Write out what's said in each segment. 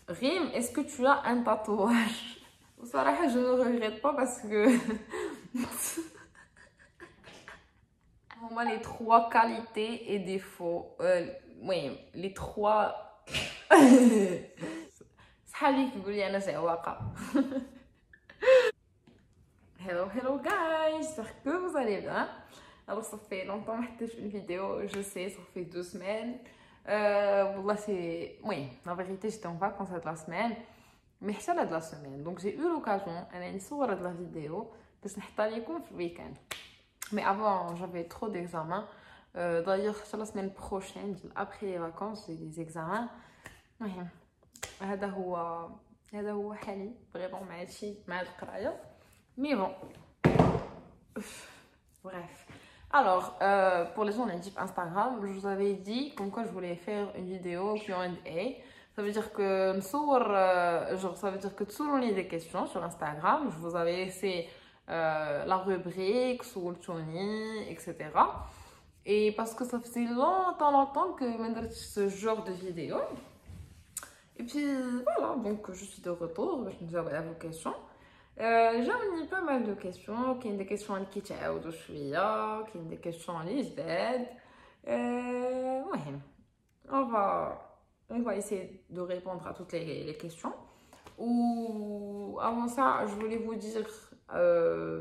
Rim, est-ce que tu as un tatouage? Sarah, je ne regrette pas parce que on a les trois qualités et défauts. Oui, les trois. صحابي كيقول لي انا زعواقه. Hello guys, j'espère que vous allez bien. Alors ça fait longtemps que je fais une vidéo, je sais, ça fait 2 semaines. Là c'est... Oui, la vérité j'étais en vacances de la semaine, mais je suis de la semaine. Donc j'ai eu l'occasion de la vidéo parce que je suis le week-end. Mais avant j'avais trop d'examens. D'ailleurs c'est la semaine prochaine, après les vacances, j'ai des examens. هذا هو حالي فريمون ماشي مع القرايه mais bon bref alors pour les gens natifs Instagram je vous avais dit comme quoi je voulais faire une vidéo Q&A. Ça veut dire que ça veut dire que تسولوني des questions sur Instagram. Je vous avais laissé la rubrique سولتوني etc. Et parce que ça faisait longtemps que je faisais ce genre de vidéo. Et puis voilà, donc je suis de retour, je me dis à vos questions. J'ai mis pas mal de questions, qui sont des questions qui تعاودوا شوية, qui sont des questions اللي جداد. المهم, on va essayer de répondre à toutes les questions. Ou avant ça, je voulais vous dire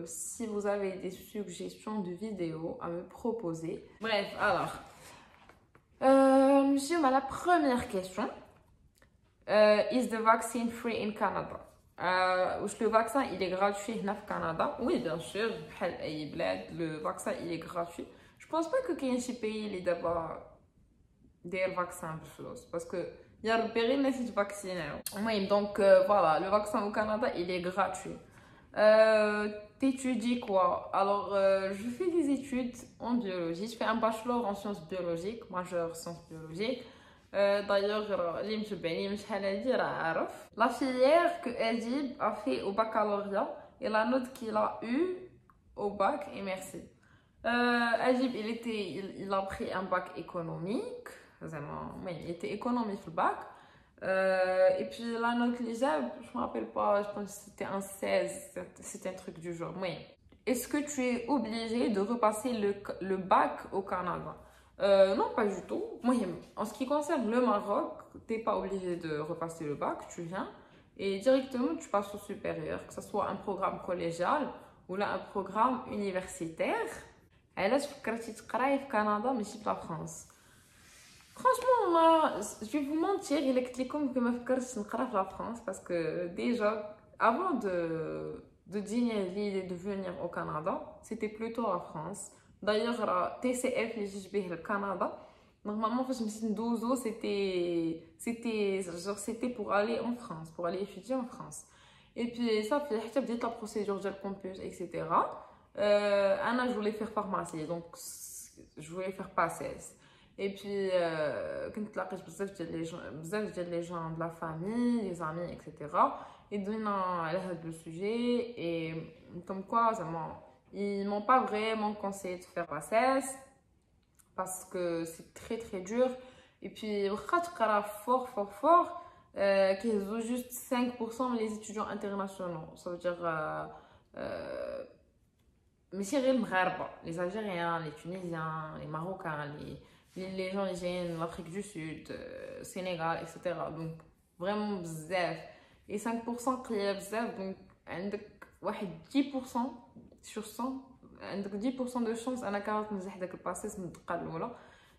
si vous avez des suggestions de vidéos à me proposer. Bref, alors, monsieur, la première question. Is the vaccine free in Canada? Le vaccin il est gratuit au Canada? Oui, bien sûr, le vaccin il est gratuit. Je pense pas qu'il y ait un pays qui a des vaccins parce que il y a le péril de vacciner. Oui, donc voilà, le vaccin au Canada il est gratuit. T'étudies quoi? Alors, je fais des études en biologie. Je fais un bachelor en sciences biologiques, majeur en sciences biologiques. D'ailleurs, la filière que Adib a fait au baccalauréat et la note qu'il a eue au bac, et merci. Adib, il a pris un bac économique, il était économique le bac. Et puis la note je me rappelle pas, je pense que c'était un 16, c'était un truc du genre. Oui. Est-ce que tu es obligé de repasser le bac au Canada? Non, pas du tout. Moi, en ce qui concerne le Maroc, tu n'es pas obligé de repasser le bac, tu viens et directement tu passes au supérieur, que ce soit un programme collégial ou là un programme universitaire. Et là, je suis au Canada, mais je suis en France. Franchement, moi, je vais vous mentir, il est comme que je suis en la France parce que déjà, avant de dire l'idée de venir au Canada, c'était plutôt en France. D'ailleurs, TCF, le Canada, normalement, quand je me suis dit c'était pour aller en France, pour aller étudier en France. Et puis, ça fait la procédure de campus, etc. Je voulais faire pharmacie, donc je voulais faire PACES. Et puis, quand tu as les gens de la famille, les amis, etc. Et donnent le sujet, et comme quoi, ils m'ont pas vraiment conseillé de faire PACES parce que c'est très très dur. Et puis, fort, qu'ils ont juste 5% les étudiants internationaux. Ça veut dire, les Algériens, les Tunisiens, les Marocains, les gens qui viennent de l'Afrique du Sud, Sénégal, etc. Donc, vraiment, bzaf. Et 5% qui est bzaf, donc, 10% sur 100, 10% de chance أنا كانت نزح داك الباسيس من الدقة الأولى.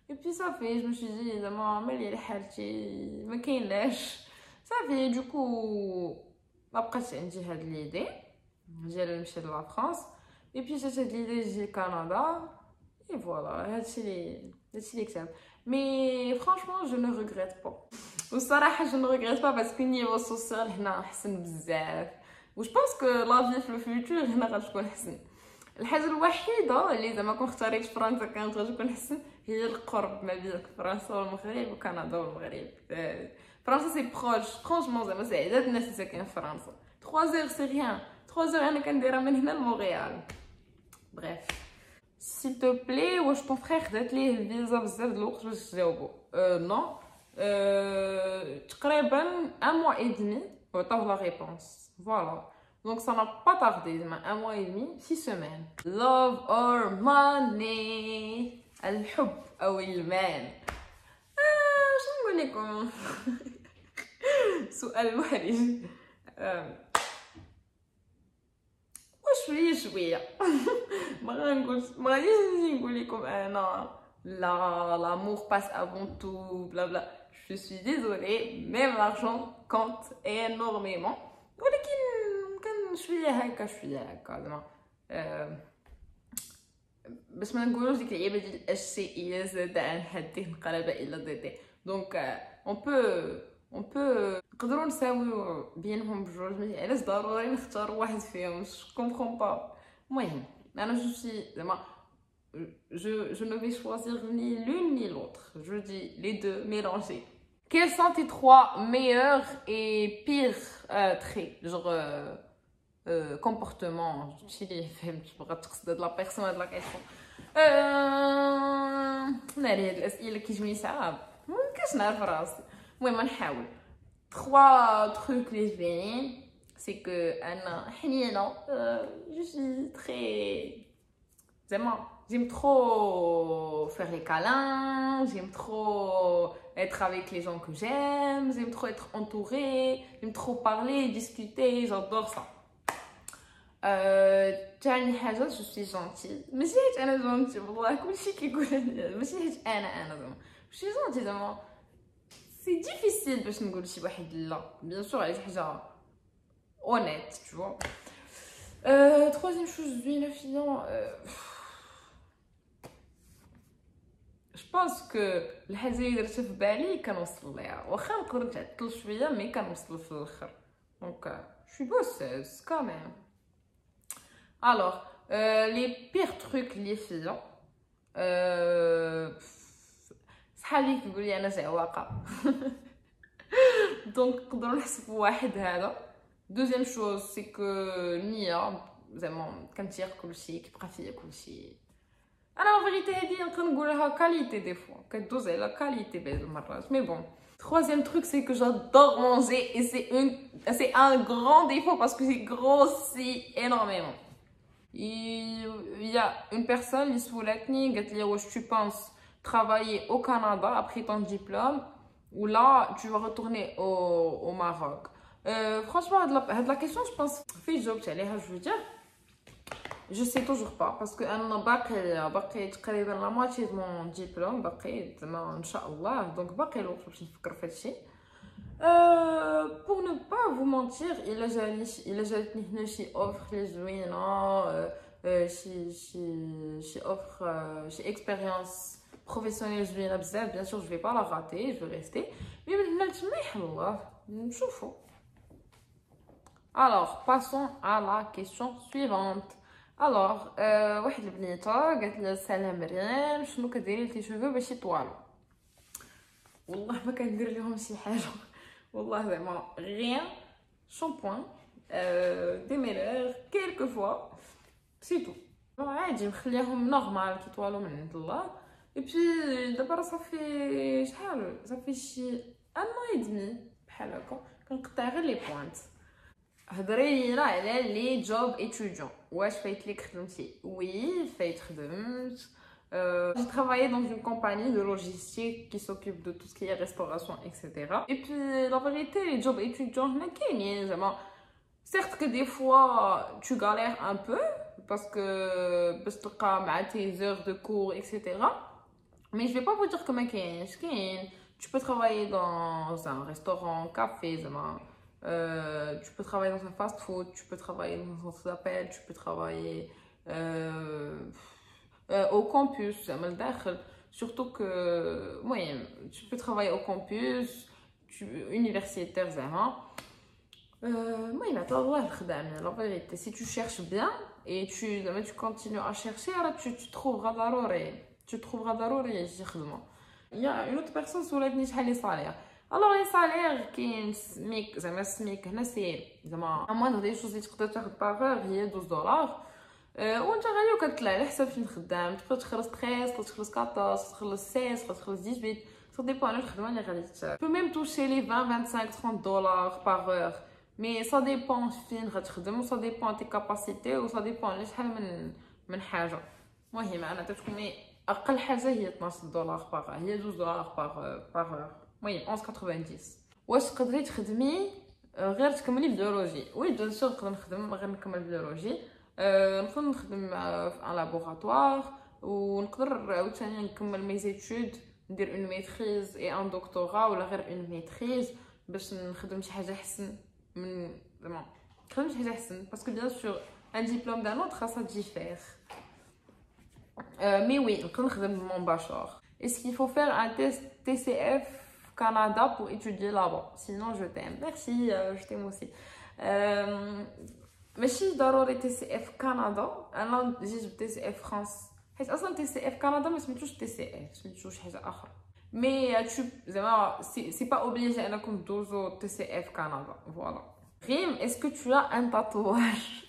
Et puis ça fait, je me suis dit زعما مالي حالتي ما كاينلاش صافي du coup ما بقاش عندي هاد l'idée ديال نمشي لا فرانس. Et puis j'ai cette idée de Canada et voilà هادشي اللي كتاب. Mais franchement je ne regrette pas. والصراحة je ne regrette pas parce que niveau social هنا أحسن بزاف. وش بونس كو لا في في الفيوتشر هنا غتكون احسن. الحاجه الوحيده اللي زعما كون اختاريت فرنسا كانت غتكون احسن هي القرب ما بين فرنسا والمغرب وكندا والمغرب. فرنسا سي بروش فرانشمون زعما سعيده الناس اللي ساكنين في فرنسا 3 زير سي ريان 3 زير انا كنديرها من هنا لمونريال. بريف s'il te plaît واش طون فرير دات ليه الفيزا بزاف د الوقت باش تجاوبو؟ نو تقريبا un mois et demi وعطاو la réponse. Voilà. Donc ça n'a pas tardé, un mois et demi, 6 semaines. Love or money? الحب أو المال؟ شنو نقول لكم؟ سؤال محرج. شوية ما غاديش نقول لكم أنا لا l'amour passe avant tout bla bla. Je suis désolée, même l'argent compte énormément. ولكن كان شويه هكا زعما باش ما نقولوش ديك اللعيبه ديال الاشياء زاد عن حدي انقلب الى ضدي. دونك اون بو نقدروا نساويو بينهم بجوج، ماشي علاش ضروري نختاروا واحد فيهم. جو كومبرون با. المهم انا جو سي زعما je ne vais choisir ni l'une ni l'autre. Je dis les deux mélangés. Quels sont tes 3 meilleurs et pires traits, genre comportement, je de la personne de la question. ناري هاد الاسئله كيجوني صعاب ما كاش نعرف راسي. المهم نحاول. 3 trucs les زوينين c'est que انا حنينه. je suis très زعما j'aime trop faire les câlins, j'aime trop être avec les gens que j'aime trop être entourée, j'aime trop parler, discuter, j'adore ça. تاني حاجة je suis gentille. ماشي حيت أنا gentille والله كلشي كيقول عليا، ماشي حيت أنا زعما je suis gentille زعما سي ديفيسيل باش نقول لشي واحد لا. بيان سور على شي حاجة honnête tu vois. Troisième chose زوينة فيا جو بونس كو الحاجه اللي درتها في بالي كنوصل ليها، واخا نقدر نتعطل شويه مي كنوصل في الاخر. دونك شي بوسيس كامل. الوغ لي بيغ تروك اللي فيا صحابي كيقول لي انا زعواقه. دونك نقدروا نحسبوا واحد هذا. دوزيام شوز سي كو نيه زعما كنتيق كلشي كيبقى فيا كلشي. انا لا فيغيتي هادي نقدر نقولها كاليتي دي فوا كدوز على كاليتي بعض المرات مي بون. Troisième truc c'est que j'adore manger et c'est un grand défaut parce que j'ai grossi énormément. Il y a une personne qui سولتني قالت لي واش tu penses travailler au Canada après ton diplôme ou là tu vas retourner au Maroc. Franchement هاد la question je pense في جاوبت عليها. je veux dire je sais toujours pas parce que انا باقي تقريبا لا موitié de mon diplôme باقي زعما ان شاء الله. دونك باقي الوقت باش نفكر في هادشي. pour ne pas vous mentir الا جاتني هنا شي اوفر لي زوينه شي اوفر شي اكسبيريونس بروفيسيونيل زوينه بزاف bien sûr je vais pas la rater, je vais rester. mais من هنا لتما يحل نشوفوا. alors passons à la question suivante. الوغ واحد البنيته قالت لي السلام مريم شنو كديري لتي شوفو باش يطوالو؟ والله ما كندير لهم شي حاجه والله زعما غير شامبوان دي ميلور كيلكو فوا سي تو عادي نخليهم نورمال كيطوالو من عند الله. اي بي دابا راه صافي شحال صافي شي ان اي دمي بحال هكا كنقطع غير لي بوينت. هضري لينا على لي جوب étudiant. واش فايت ليك خدمتي؟ وي فايت خدمت. J'ai travaillé dans une compagnie de logistique qui s'occupe de tout ce qui est restauration, etc. Et puis la vérité, les jobs étudiants, certes que des fois tu galères un peu parce que tes heures de cours, etc. Mais je vais pas vous dire que tu peux travailler dans un restaurant, café, tu peux travailler dans un fast-food, tu peux travailler dans un centre d'appel, tu peux travailler au campus, surtout que tu peux travailler au campus, universitaire, la vérité, si tu cherches bien et tu continues à chercher, alors tu trouveras ضروري il y a une autre personne سولتني شحال لي صالير. Alors les salaires كاين سميك زعما السميك هنا سي زعما موان دي شوز اللي تقدر تاخذ باغور هي $12. وانت غادي وكتطلع على حسب فين خدام. تقدر تخلص 13 تقدر تخلص 14 تخلص 16 تقدر تخلص 18 Ça dépend de la réalité. Tu peux même toucher les 20, 25, 30 dollars par heure. Mais ça dépend de ça dépend de tes capacités ou ça dépend de من حاجة. المهم أنا تتكون أقل حاجة هي 12 دولار باغ هي 12 دولار باغ heure. المهم 11.90. واش تقدري تخدمي غير تكملي بيولوجي؟ وي بيان سور نقدر نخدم غير نكمل بيولوجي. نقدر نخدم في ان لابوغاتوار ونقدر عاوتاني نكمل مي زيتود ندير اون ميتريز اي ان دكتوراه ولا غير اون ميتريز باش نخدم شي حاجه احسن من زعما نخدم شي حاجه احسن باسكو بيان سور ان ديبلوم دان اوتر ça diffère. Mais oui, نقدر نخدم mon bachelor. Est-ce qu'il faut faire un test TCF Canada pour étudier là-bas? Sinon je t'aime. Merci, je t'aime aussi. ماشي ضروري TCF Canada. انا جيت TCF France حيت اصلا TCF Canada ما سميتوش TCF سميتوش حاجه اخرى. Mais tu زعما c'est pas obligé انكم دوزو TCF Canada. Voilà. Rim, est-ce que tu as un tatouage?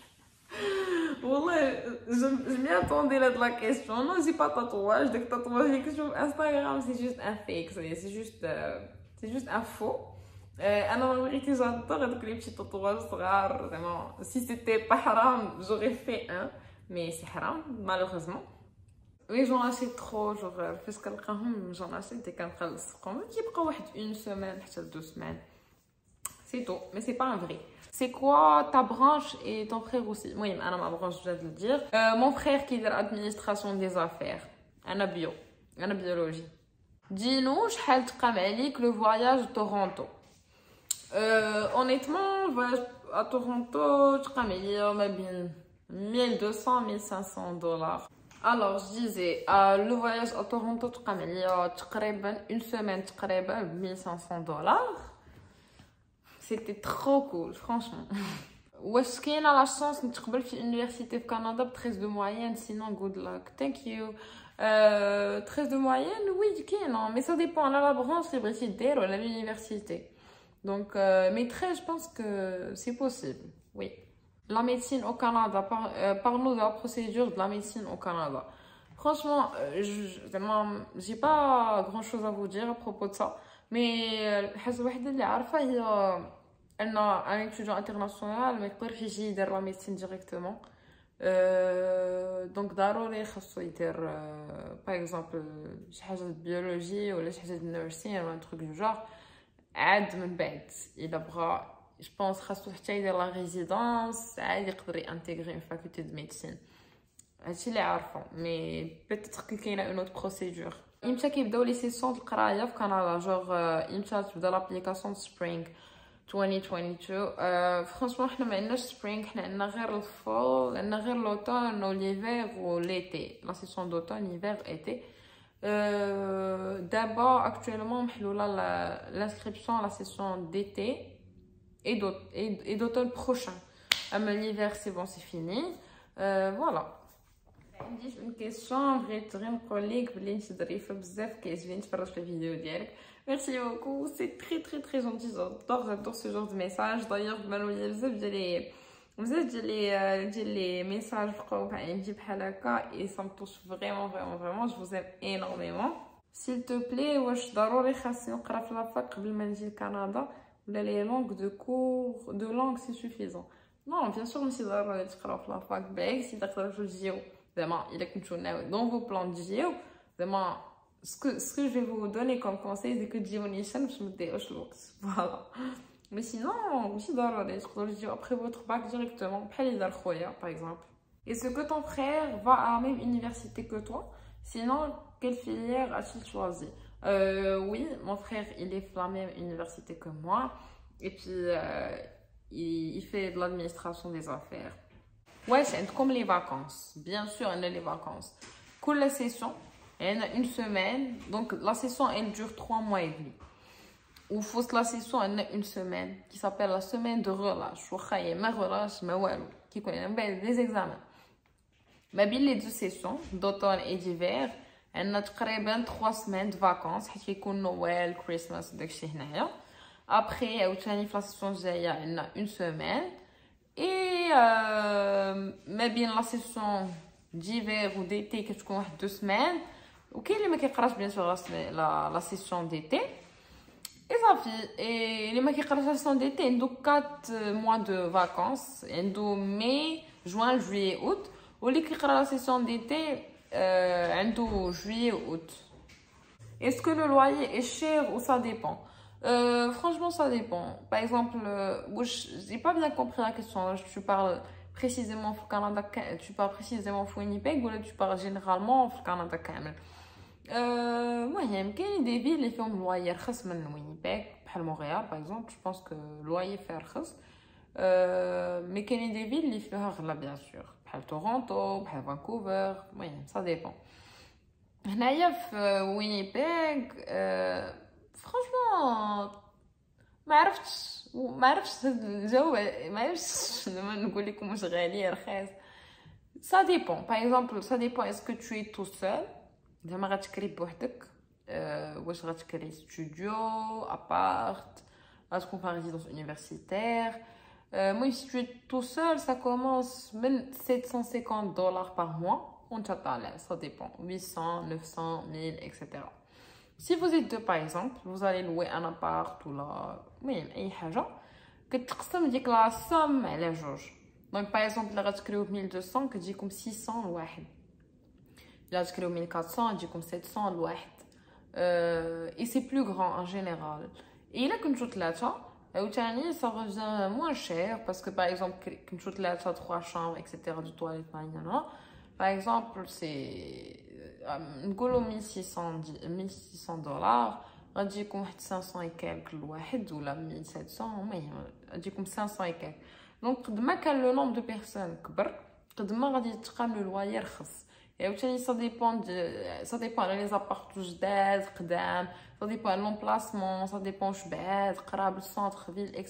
والله je m'y attendais là de la question. Non, j'ai pas tatouage. Dès que tatouage que sur Instagram, c'est juste un fake, c'est juste un faux. انا ما بغيتي j'adore هذوك لي بشي tatouage صغار زعما si c'était pas haram, j'aurais fait un, mais c'est haram malheureusement. Oui, j'en achète trop, genre فاش كنلقاهم j'en achète dès كنخلصهم كيبقى واحد une semaine حتى 2 semaines. C'est tout, mais c'est pas un vrai. C'est quoi ta branche et ton frère aussi? Oui, ma branche, je viens de le dire. Mon frère qui est administration des affaires. Ana biologie. Dis-nous, شحال تقام عليك le voyage à Toronto? Honnêtement, le voyage à Toronto, تقام عليا ما بين 1200 1500 dollars. Alors, je disais, le voyage à Toronto تقام عليا تقريبا une semaine تقريبا ب 1500 dollars. C'était trop cool, franchement. واش كاينه لا شانس نتقبل في université في كندا ب 13 de moyenne? Sinon good luck. Thank you. 13 de moyenne, oui, كاينه, mais ça dépend على la branche اللي بغيتي دير ولا l'université. Donc mais 13, je pense que c'est possible. Oui. La médecine au Canada, parle-nous de la procédure de la médecine au Canada. Franchement, j'ai pas grand-chose à vous dire à propos de ça. Mais الحاجه الوحيده اللي عارفه هي ان ان étudiant international ما يقدرش يجي يدير لا ميديسين ديريكتومون. دونك ضروري خاصو يدير باغ اكزومبل شي حاجه د بيولوجي ولا شي حاجه د نيرسين ولا ان تروك دو جار. عاد من بعد الا بغا جو بونس خاصو حتى يدير لا ريزيدونس عاد يقدر يانتيغري اون فاكولتي د ميديسين. هادشي اللي عارفه. مي بيتيتر كاينه اون اوت بروسيدور. امتى كيبداو لي سيسيون د القرايه في كندا؟ جوغ امتى تبدا لابليكاسيون سبرينغ 2022. فرانشمون حنا ما عندناش سبرينغ, حنا عندنا غير الفول, عندنا غير لوطون و ليفير و ليتي. لا سيسيون دوطون ليفير ايتي. دابا اكطوالمون محلوله لانسكريبسيون لا سيسيون ديتي اي دوطون بروشان. اما ليفير سي بون سي فيني. فوالا. عندي اون كيسيون بغيت غير نقول لك بلي انت ظريفه بزاف, كيعجبني نتفرج في الفيديو ديالك. ميرسي بوكو, سي تري جونتي, جادور سو جور دو ميساج. دايوغ بانوا لي بزاف ديال لي ميساج بقاو عندي بحال هكا اي سا متوش فريمون. جو فوز ام انورميمون. سيل تو بلي, واش ضروري خاصني نقرا في لافاك قبل ما نجي لكندا ولا لي لونغ دو كور دو لونغ سي سوفيزون؟ نو بيان سور ماشي ضروري تقراو في لافاك, بالعكس الا تقدروا تجيو زعما الا كنتو ناوي دون فو بلان تجيو زعما ce que je vais vous donner comme conseil c'est que تجيو نيشان باش ما تضيعوش الوقت. فوالا. مي سينون ماشي ضروري تقدروا تجيو après votre bac directement بحال اللي دار خويا par exemple. Est-ce que ton frère va à la même université que toi? Sinon quelle filière a-t-il choisi? Oui, mon frère il est à la même université que moi et puis il fait de l'administration des affaires. Ouais, c'est comme les vacances. Bien sûr, on a les vacances. Cool la session, elle a une semaine. Donc, la session, elle dure 3 mois et demi. Ou fausse la session, elle a une semaine qui s'appelle la semaine de relâche. Ma relâche, ma walou, qui connaît des examens. Mais bien les 2 sessions, d'automne et d'hiver, elle a 3 semaines de vacances. qui يكون Noël, Christmas, داكشي هنايا. Après, la session جايه, elle a une semaine. Et mais bien la session d'hiver ou d'été qui est 2 semaines وكاين اللي ما كيقراش بيان سور لا سيسيون ديتي اي صافي. اي اللي ما كيقراش لا سيسيون ديتي عنده 4 موا دو فاكونس، عنده مي جوان جويي اوت. واللي كيقرا لا سيسيون ديتي عنده جويي اوت. Est-ce que le loyer est cher ou ça dépend? Franchement, ça dépend. Par exemple, j'ai pas bien compris la question. Tu parles précisément au Canada, tu parles précisément au Winnipeg ou là tu parles généralement au Canada كامل. المهم كاين des villes اللي فيهم loyer رخص من Winnipeg بحال مونريال par exemple. Je pense que loyer فيها رخص. mais كاين des villes اللي فيها غلا bien sûr بحال تورونتو بحال فانكوفر. المهم ça dépend. هنايا في وينيبيغ فرانشمون ما عرفتش الجو، ما عرفتش نقول لكم واش غالي رخيص. ça dépend. par exemple ça dépend est-ce que tu es tout seul زعما غتكري بوحدك، واش غتكري ستوديو ابارت، غتكون في résidence universitaire. moi si tu es tout seul ça commence من $750 par mois. On t'attend, ça dépend, 800, 900, 1000, etc. Si vous êtes deux par exemple, vous allez louer un appart ou là, oui, أي حاجة كتقسم ديك لا somme على جوج. Donc par exemple, là غتكريو ب 1200 كتجيكم 600 لواحد. Là غتكريو 1400 تجيكم 700 لواحد. Et c'est plus grand en général. Et إلا كنتو ثلاثة عاوتاني ça revient moins cher parce que par exemple كنتو ثلاثة 3 chambres, etc. du toilette معينة. Par exemple, c'est $1600, غتجيكم واحد 500 et quelques الواحد ولا 1700. المهم غتجيكم 500 et quelques. دونك قد ما كان لو نومبر دو بيرسون كبر قد ما غادي تلقى لو لواير رخص. عاوتاني ça dépend على لي زابارت جداد قدام، ça dépend على لومبلاسمون، ça dépend واش بعاد قراب للسونتر فيل etc.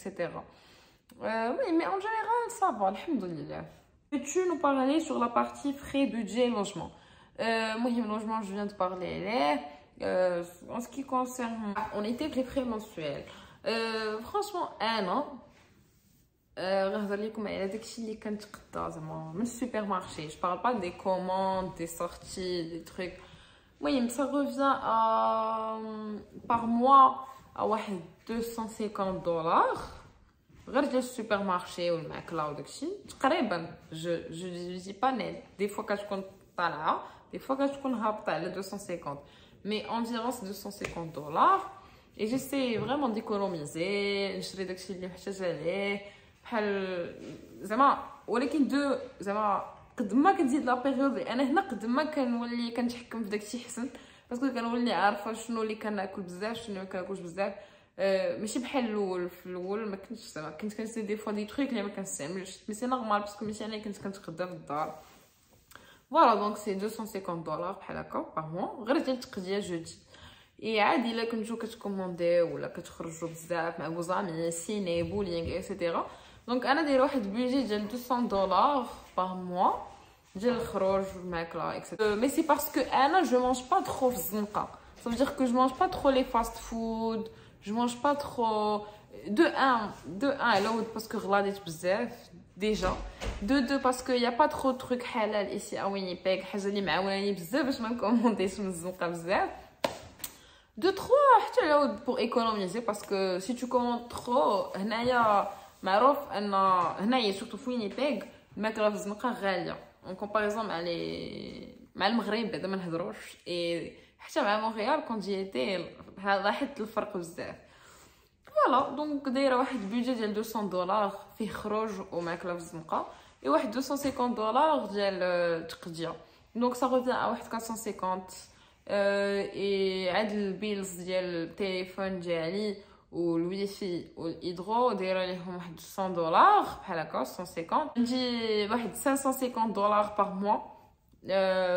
oui mais en général ça va alhamdoulilah. Peux-tu nous parler sur la partie frais, budget, logement? Moi, le logement, je viens de parler. En ce qui concerne, on était avec les frais mensuels. Franchement, un an. Le supermarché. Je parle pas des commandes, des sorties, des trucs. Oui, ça revient par mois à $250. غير ديال السوبرمارشي والماكله وداكشي تقريبا. جو دي با نيت، دي فوا كتكون طالعه دي فوا كتكون هابطه على 250. مي environ $250. et j'essaie vraiment d'économiser، نشري داكشي اللي محتاج عليه بحال زعما. ولكن زعما قد ما كتزيد لا بيريود انا هنا قد ما كنولي كنتحكم في داكشي حسن، باسكو كنولي عارفه شنو اللي كناكل بزاف شنو اللي كناكلش بزاف. ماشي بحال الاول. في الاول ما كنتش زعما كنت كنشري دي فوا دي تروك اللي ما كنستعملش، مي سي نورمال باسكو ماشي انا كنت كنتغدى في الدار. فوالا دونك سي $250 بحال هكا بار موا غير ديال التقديه جوجي. اي عادي الا كنتو كتكوموندي ولا كتخرجوا بزاف مع بوزامي سيني بولينغ اكسيتيرا. دونك انا داير واحد بودجي ديال $200 بار موا ديال الخروج والماكله اكسيتيرا. مي سي باسكو انا جو مانج با ترو في الزنقه. ça veut dire que je mange pas trop les fast food. Je mange pas trop. De un l'autre parce que غلاديت بزاف déjà. De deux parce que y a pas trop de trucs halal ici à Winnipeg. حاجه اللي معاوناني بزاف باش ما نكومونديش من الزنقه بزاف. De trois حتى l'autre pour économiser parce que si tu commandes trop هنايا معروف ان هنايا surtout في Winnipeg الماكله في الزنقه غاليه en comparaison مع المغرب بعدا ما نهضروش. حتى مع مونريال كون جيتي لاحظت الفرق بزاف. فوالا دونك دايره واحد البيدجي ديال $200 فيه خروج وماكله في الزنقه، اي واحد $250 ديال التقديه. دونك سا روفيان ا واحد 450. اي عاد البيلز ديال التليفون ديالي والويفي والهيدرو دايره ليهم واحد $100 بحال هكا 150. عندي واحد $550 بار موا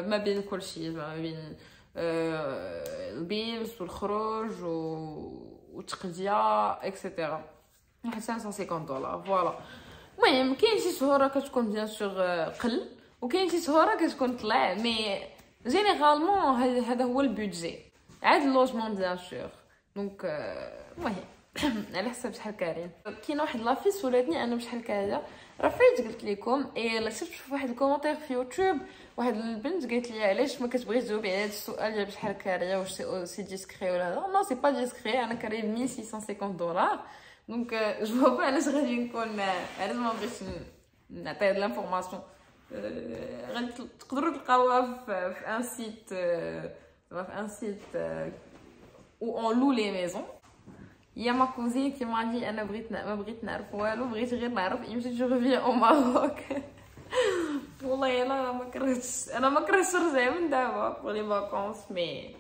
ما بين كلشي، ما بين البيلز والخروج والتقديه اكسيتيرا. واحد $550 فوالا. المهم كاين شي شهور كتكون بيان سور قل وكاين شي شهور كتكون طلع، مي جينيرالمون هذا هو البودجي. عاد اللوجمون بيان سور. دونك المهم على حسب شحال كارين. كاينه واحد لافي سولاتني انا بشحال كهذا راه فايت قلت لكم الا شفت في واحد الكومونتير في يوتيوب واحد البنت قالت لي علاش ما كتبغيش تجاوبي على هذا السؤال ديال بشحال كاريه واش سي ديسكري ولا لا. نو سي با ديسكري، انا كاري 1650 دولار دونك جو فوا علاش غادي نكون علاش ما بغيتش نعطي هاد لانفورماسيون. غادي تقدروا تلقاوها في ان سيت في ان سيت où on loue les maisons. Il y a ma cousine qui m'a dit انا ما بغيت نعرف والو، بغيت غير نعرف امتى جو ريفيان او ماروك. والله انا ما كرهتش نرجع من دابا pour les vacances مي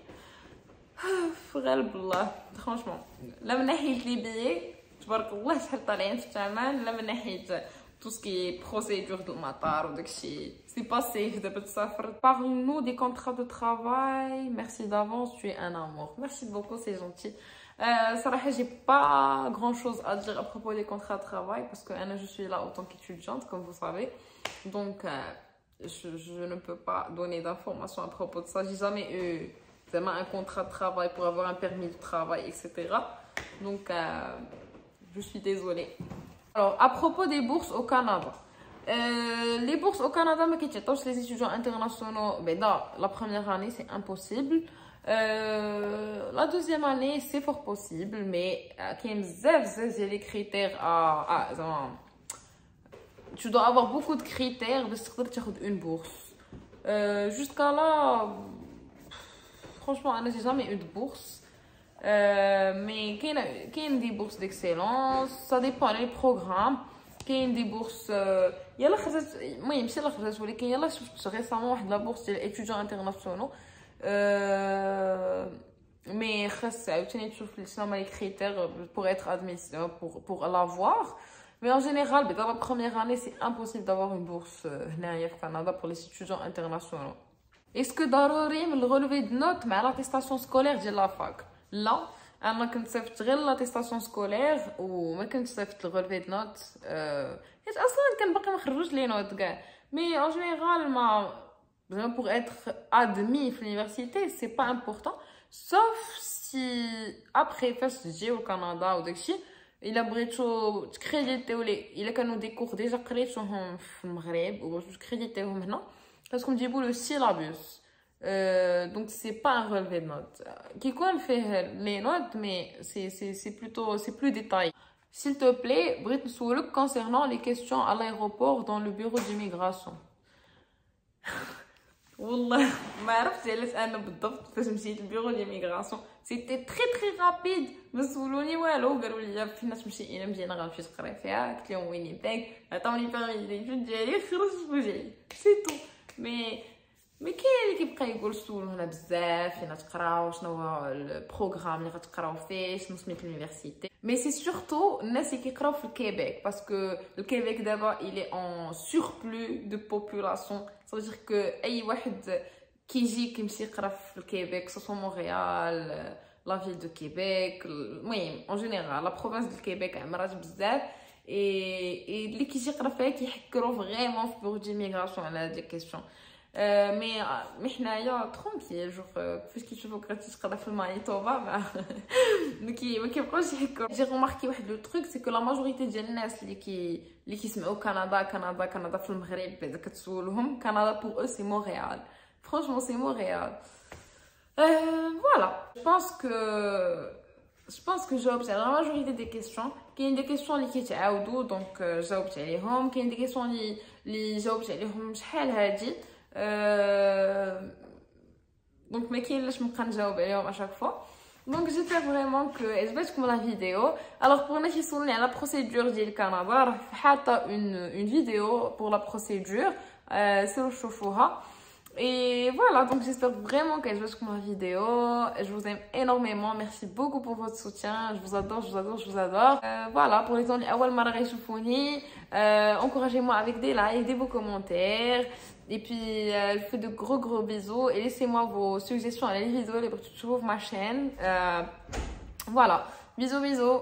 في غالب الله فرانشمون. لا من ناحيه لي بيي تبارك الله شحال طالعين في الثمن، لا من ناحيه tout ce qui est procédure de المطار وداكشي c'est pas safe دابا تسافر. Parle-nous des contrats de travail. Merci d'avance, tu es un amour. Merci beaucoup, c'est gentil. صراحة j'ai pas grand chose à dire à propos des contrats de travail parce que je suis là en tant qu'étudiante comme vous savez, donc je ne peux pas donner d'informations à propos de ça. J'ai jamais eu vraiment un contrat de travail pour avoir un permis de travail, etc. Donc je suis désolée. Alors, à propos des bourses au Canada, les bourses au Canada, les étudiants internationaux, la première année, c'est impossible. La deuxième année, c'est fort possible, mais il y a les critères tu dois avoir beaucoup de critères pour avoir une bourse. Jusqu'à là, franchement, je n'ai jamais eu de bourse. Mais il y a des bourses d'excellence, ça dépend des programmes. Il y a des bourses il y a récemment la bourse des étudiants internationaux mais il y a les critères pour être admis pour l'avoir. Mais en général dans la première année c'est impossible d'avoir une bourse au Canada pour les étudiants internationaux. Est-ce que ضروري من relevé de notes مع l'attestation scolaire ديال la fac؟ لا، انا كنت صيفط غير لاتيستاسيون سكولير وما كنت صيفط الغرفي د نوت حيت اصلا كان باقي ما خرجوش لي نوت كاع. مي en général ما زعما pour être admis في l'université c'est pas important sauf si après فاش تجيو لكندا وداكشي الا بغيتو تكريديتيو لي الا كانوا دي كور ديجا قريتوهم في المغرب وبغيتو تكريديتيوهم هنا خاصكم تجيبوا لو سيلابوس. Donc c'est pas un relevé de notes qui fait les notes mais c'est plus détaillé. S'il te plaît بغيت نسولك concernant les questions à l'aéroport dans le bureau d'immigration. والله ما عرفت علاش انا بالضبط فاش مشيت للبيرو ديميغراسيون سيتي تري رابيد ما سولوني والو قالوا لي فين تمشي الا مزيانه غنمشي تقري فيها قلت لهم وين نتاك عطاوني بيرمي ديالي خرجت وجاي سي تو. مي كاين اللي كيبقى يقول سولو هنا بزاف فين تقراو شنو هو البروغرام اللي غتقراو فيه شنو سميت اليونيفرسيتي. مي سي سورتو الناس اللي كيقراو في الكيبيك باسكو الكيبيك دابا il est en surplus de population. Ça veut dire que اي واحد كيجي كيمشي يقرا في الكيبيك سواء مونريال لا فيل دو كيبيك المهم en général la province du Québec عمرات بزاف et اللي كيجي يقرا فيها كيحكروا فريمون في بيرو ديميغراسيون على هاد لي كيسيون. مي حنايا ترونكيل جوغ فاش كيشوفوك غتقرا في المانيتوبا ما كيبقاوش يحكوا. جي روماركي واحد لو تروك سي كو لا ماجوريتي ديال الناس اللي كيسمعوا كندا في المغرب بعدا كتسولهم كندا بور او سي مونريال. فرانشمون سي مونريال. فوالا je pense que جاوبت على la majorité des questions. كاين دي كيسيون اللي كيتعاودوا دونك جاوبت عليهم، كاين دي كيسيون اللي جاوبت عليهم شحال هادي دونك ما كاين لاش نبقى نجاوب عليهم اشاك فوا. دونك جيسبر فريمون كو عجبتكم لا فيديو. الوغ بور الناس يسولوني على بروسيدور ديال كندا راه حاطه اون فيديو بور لا بروسيدور سيروا شوفوها. Et voilà, donc j'espère vraiment que vous avez la vidéo. Je vous aime énormément. Merci beaucoup pour votre soutien. Je vous adore, je vous adore, je vous adore. Voilà, pour les gens qui encouragez-moi avec des likes, des beaux commentaires. Et puis, je vous fais de gros bisous. Et laissez-moi vos suggestions à la vidéo pour que tu trouves ma chaîne. Voilà, bisous.